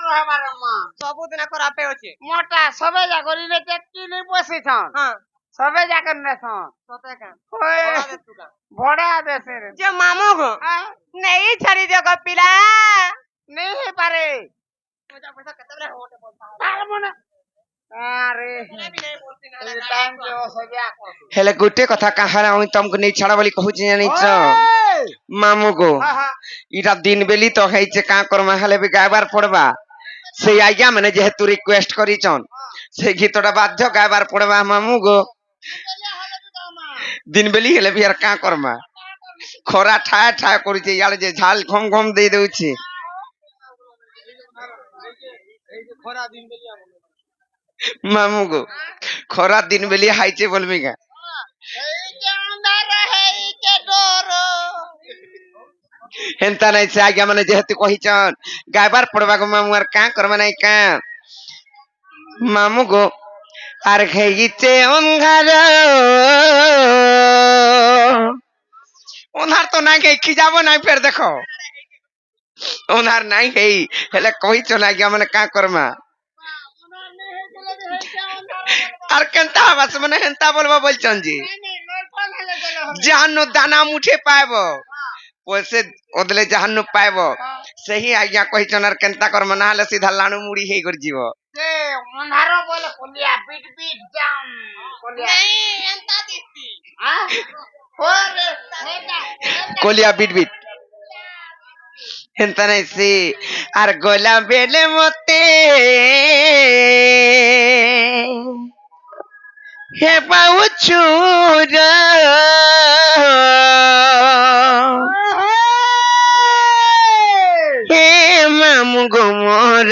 रहबार मां ସବୁଦିନ ଖରାପ ଅଛି मोटा सबे जागरी रे चक्की नहीं बसी छन ହଁ सबे जाकर ने छन ସତେ କାଁ ओए ଭଡ଼ା ଦେ ତୁ କାଁ बड़ा देसे रे ଯେ ମାମୁଁ ଗୋ ନେଇ ଛାଡି ଦିଅ ଗୋ ପିଲା नहीं है पारे ପଇସା ପଇସା କେତେବେଳେ ଗୋଟେ ପଇସା पार मन अरे टाइम के सजा कर हेले गुटे कथा कहाना हुई तुमको नहीं छाड़ा बोली कहू जानी छ मामू को हां हां इरा दिन बेली तो है जे का करमा हेले भी गायबार पड़बा से आज्ञा माने जेहेतु रिक्वेस्ट करी छन से गीतटा बाध्य गायबार पड़बा मामू को दिन बेली हेले भी यार का करमा खरा ठाय ठाय करी छे यार जे झाल घम घम दे देउछि खरा दिन बेली मामू को खरा दिन बेली हाइचे बोलबी का हेंता नहीं से आज्ञा माने जेहेतु कही छन गायबार पड़बा को मामू यार का करमा नहीं का मामू को আর খেয়েছে অন্ধার অন্ধার তো নাই খেয়ে কি যাব নাই ফের দেখো অন্ধার নাই খেই হেলে কইছ না কি মানে কা করমা আর কেনতা বাস মানে হেনতা বলবা বলছন জি জাহান্ন দানা মুঠে পাইব পয়সে ওদলে জাহান্ন পাইব সেই আজ্ঞা কইছন আর কেনতা করমা না হলে সিধা লাণু মুড়ি হেই করে জীব से अंधारो बोले कोलिया बीट बीट जाम कोलिया नहीं एंता दिसती हां और नेता কলিয়া বিট বিট হেনতা নাই সে আর গোলা বেলে মতে হে পাউছুর হে মামু গোমর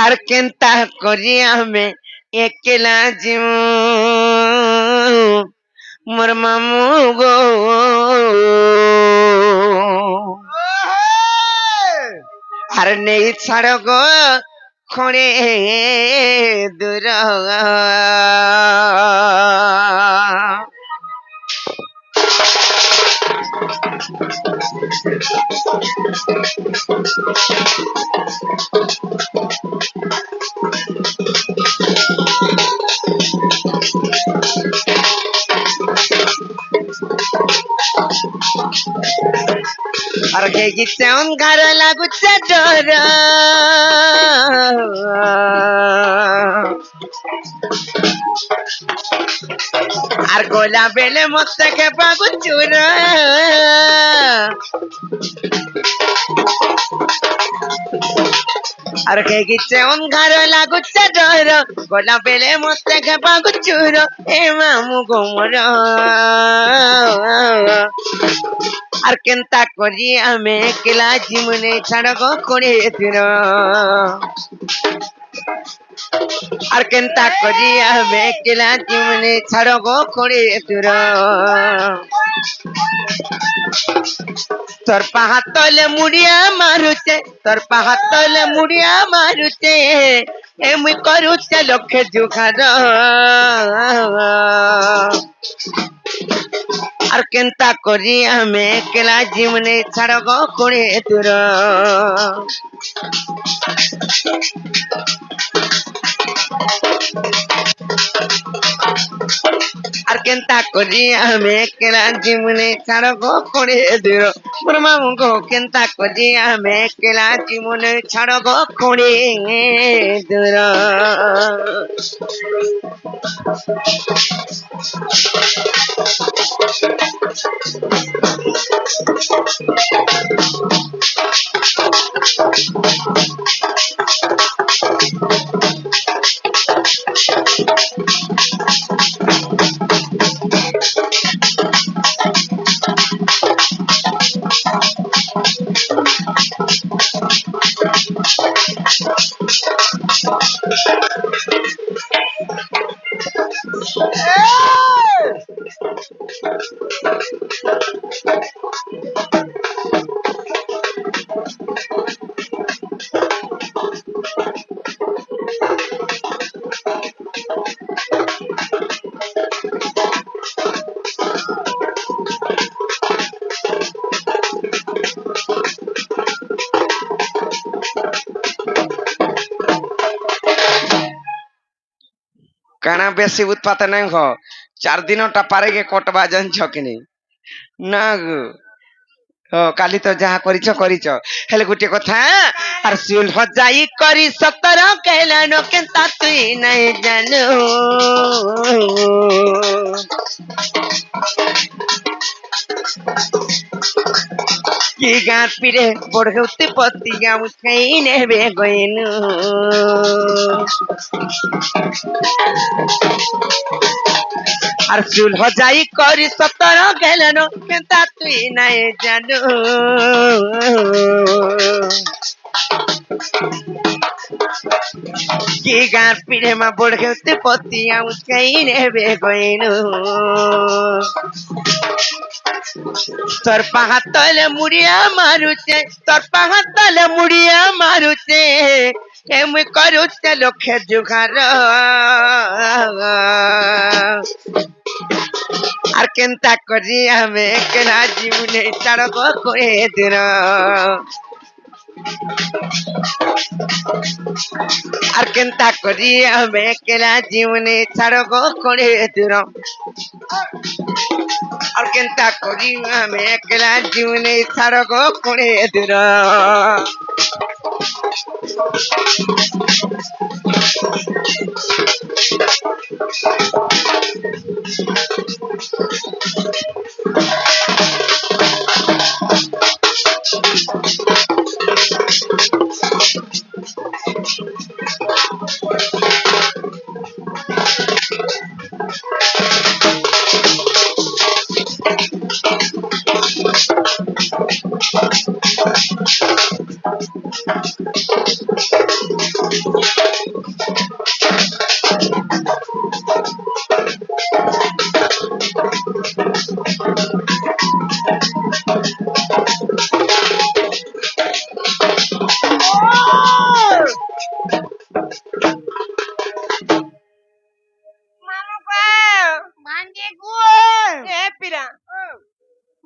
আর কেনতা করি আমি একলা জিউ মোর মামু গো আর নেই ছাড় গো খড়ে দূর আর কে গিতে অঙ্গার লাগুছে ডর আর গোলা বেলে মতে কে পাগু চুর আর কে গিতে অঙ্গার লাগুছে ডর গোলা বেলে মতে কে পাগু চুর এ মামু গোমর আর কেনতা করি আমি একলা জীবনে ছাড় গো করে ফির আর কেনতা করি আমি একলা জীবনে ছাড় গো করে ফির তোর পাহাড় তলে মুড়িয়া মারুছে তোর পাহাড় তলে মুড়িয়া মারুছে এমনি করুছে লক্ষ্যে জুখার আর কেনতা করি আমি একলা জীবনে ছাড় গো করে তোর আর কেনতা করি আমি একলা জীবনে ছাড় গো করে তোর মোর মামু গো কেনতা করি আমি একলা জীবনে ছাড় গো করে তোর काना बेसी उत्पात नहीं हो 4 दिनटा पारे के कटवा जानछ कि नहीं ना गो काली तो जहाँ करिछ करिछ हेले गुटे कथा आर सुल हजाई करी सतर कहलानो केनता तुई नहीं जानू की गात पिरे बड़गौती पति गाँव कहीं नेबे गइनु আর চুল হজাই করি সতর গেলেন কেনতা তুই নাই জানু কি গান পিড়ে মা বড় খেতে পতি আউ কাই নেবে গইনু তোর পাহাড় তলে মুড়িয়া মারুছে তোর পাহাড় তলে মুড়িয়া মারুছে এমনি করুছে লক্ষ্যে জুঘার আর কেনতা করি আমি কেনা জীবনে সড়ক করে দিন আর কেনতা করি আমি কেনা জীবনে সড়ক করে দিন আর কেনতা করি আমি কেনা জীবনে সড়ক করে দিন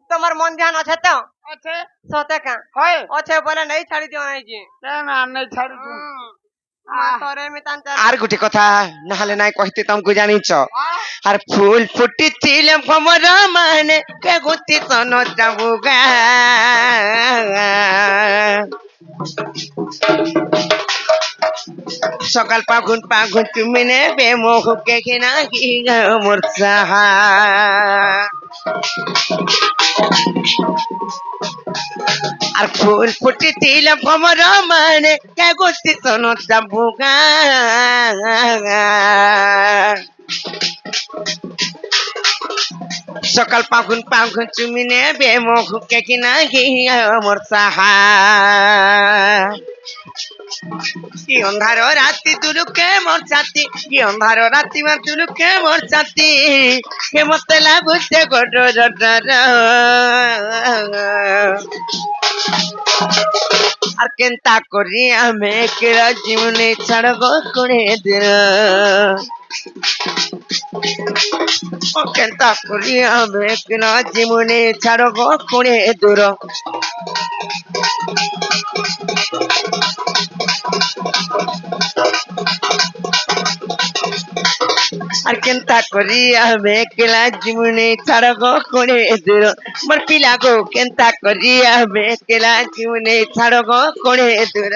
তোমার মন ধ্যান আছে তো আছে সতে কা হয় আছে বলে নেই ছাড়ি দিও নাই জি না নাই ছাড়ি দু তোরে মিতান আর গুটি কথা না হলে নাই কইতে তমকু জানিছ আর ফুল ফুটিছিল ভমর মানে কে গুতি সন যাবুগা সকাল পাগুন পাগুন তুমি নেবে মোহকে কিনা কি মোর সাহা আর ফুল ফুটিছিল ভমর মানে কে গুতি সন যাবুগা সকাল পাগুন পাগুন তুমি নেবে মোহকে কিনা কি মোর সাহা কি অন্ধার রাতি দুলুকে মোর ছাতি কি অন্ধার রাতি মা দুলুকে মোর ছাতি কে মতে লাগুছে গোট আর কেনতা করি আমি কেরা জীবনে ছাড়ব করে দিন ও কেনতা করি আমি কেরা জীবনে ছাড়ব করে দূর আর কেনতা করি আমি কেলা জীবনে ছাড়ব করে দূর মোর পিলা গো কেনতা করি আমি কেলা জীবনে ছাড়ব করে দূর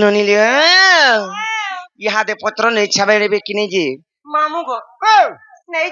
ননিলে ইহাদে পত্র নেই ছাবেড়ে কি নেই যে মামু গো নেই